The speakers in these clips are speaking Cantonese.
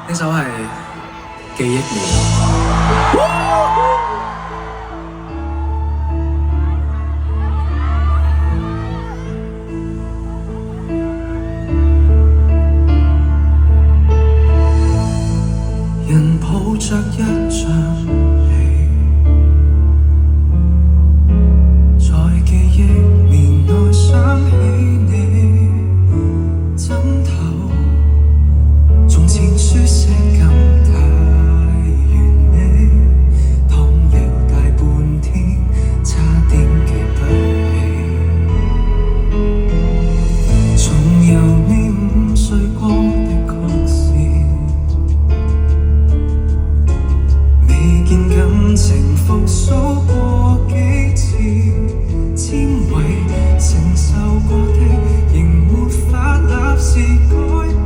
呢首係記憶面。人抱着一張你，在記憶面內想起你，枕頭從前舒適感太完美，躺了大半天，差點記不起，重遊你5歲過的曲線。感情復甦過幾次，纖維承受過的，仍沒法立時改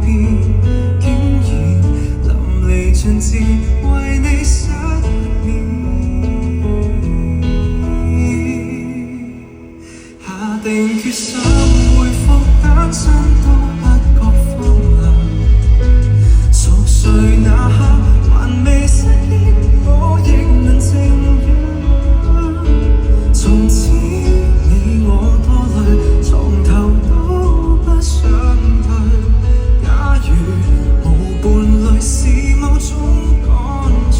變，竟然淋漓盡致為你失眠。下定決心恢復單身都不覺荒涼，熟睡那刻還未適應。我亦能靜養，從此你我多累，床頭都不想退。假如無伴侶是某種乾脆，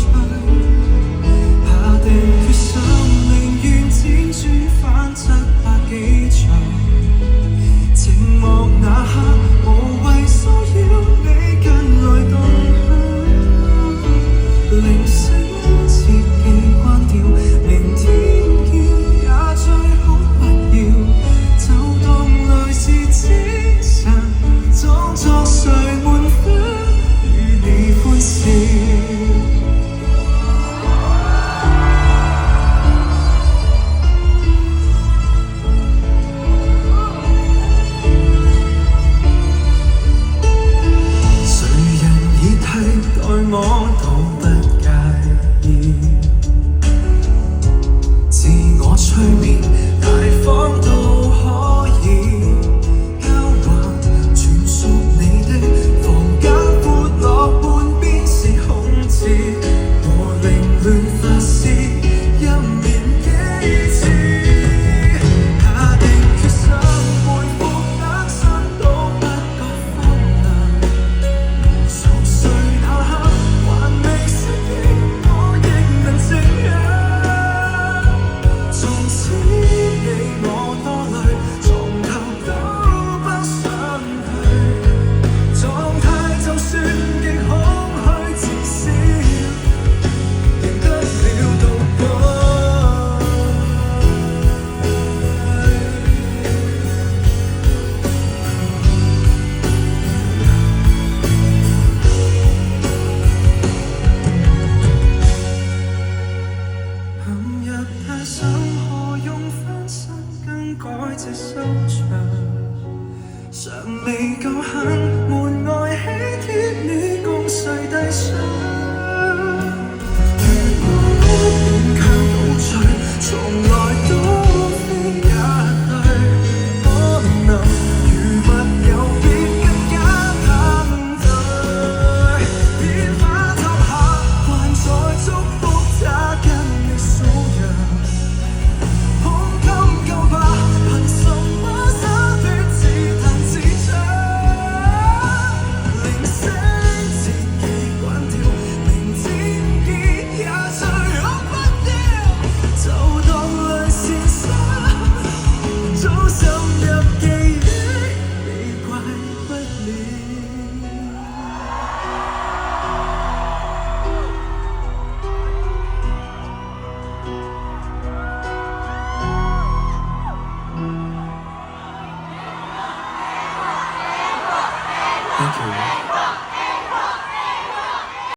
下定決心寧願輾轉反700幾場，寂寞那刻無謂騷擾你跟來動向，鈴聲明天見也最好不要，就當淚是精神，裝作睡滿分與你歡笑。誰人已替代我都不介意，自我催眠，大方都可以交還全屬你的房間，闊落半邊是空置，和凌亂發洩一面幾次。下定決心恢復單身都不覺荒涼，熟睡那刻還未適應，我亦能靜養。從此你我多累，床頭都不想退，狀態就算極空虛，至少贏得了獨居。陷入太深，何用翻身更改這收場？尚未夠狠，門外喜帖你共誰遞上？如果勉強倒退，從來都非一對，可能如密友別更加登對，變化塌下，還在祝福他跟你數羊。胸襟夠吧，憑什麼灑脫自彈自唱？鈴聲自己關掉，明天見也最好不要，就當淚是沙，早滲入記憶，你怪不了。Thank you。